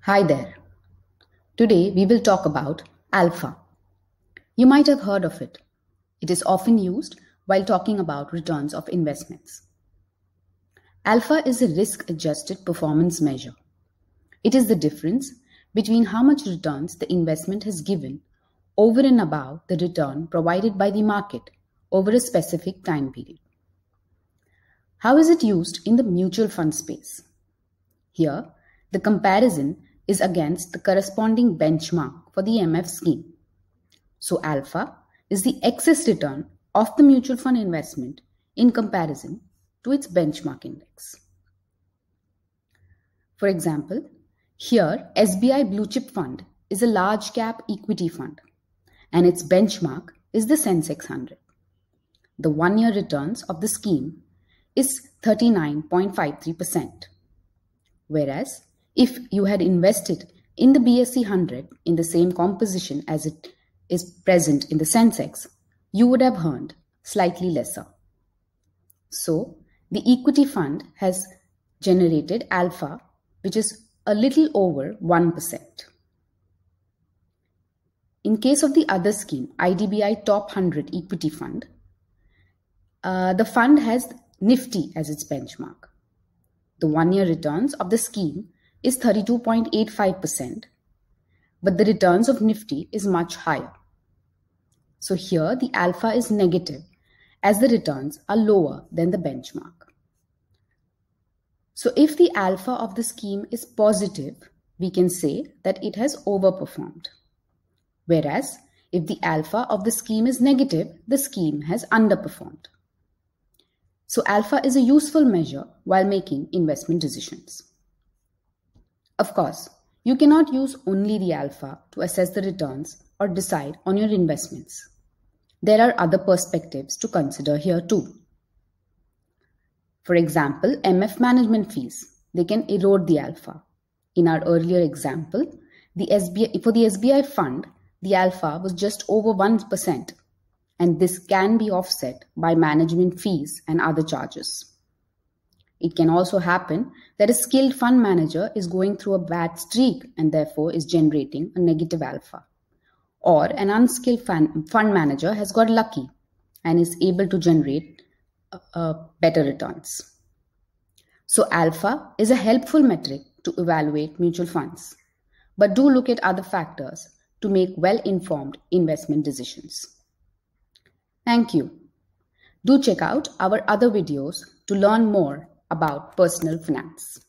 Hi there. Today we will talk about alpha. You might have heard of it. It is often used while talking about returns of investments. Alpha is a risk-adjusted performance measure. It is the difference between how much returns the investment has given over and above the return provided by the market over a specific time period. How is it used in the mutual fund space? Here, the comparison is against the corresponding benchmark for the MF scheme. So alpha is the excess return of the mutual fund investment in comparison to its benchmark index. For example, here SBI Blue Chip Fund is a large cap equity fund and its benchmark is the Sensex 100. The 1-year returns of the scheme is 39.53%. Whereas, if you had invested in the BSE 100 in the same composition as it is present in the Sensex, you would have earned slightly lesser. So, the equity fund has generated alpha, which is a little over 1%. In case of the other scheme, IDBI Top 100 Equity Fund, the fund has Nifty as its benchmark. The 1-year returns of the scheme is 32.85%, but the returns of Nifty is much higher. So here the alpha is negative as the returns are lower than the benchmark. So if the alpha of the scheme is positive, we can say that it has overperformed. Whereas if the alpha of the scheme is negative, the scheme has underperformed. So alpha is a useful measure while making investment decisions. Of course, you cannot use only the alpha to assess the returns or decide on your investments. There are other perspectives to consider here too. For example, MF management fees, they can erode the alpha. In our earlier example, for the SBI fund, the alpha was just over 1%, and this can be offset by management fees and other charges. It can also happen that a skilled fund manager is going through a bad streak and therefore is generating a negative alpha. Or an unskilled fund manager has got lucky and is able to generate better returns. So alpha is a helpful metric to evaluate mutual funds, but do look at other factors to make well-informed investment decisions. Thank you. Do check out our other videos to learn more about personal finance.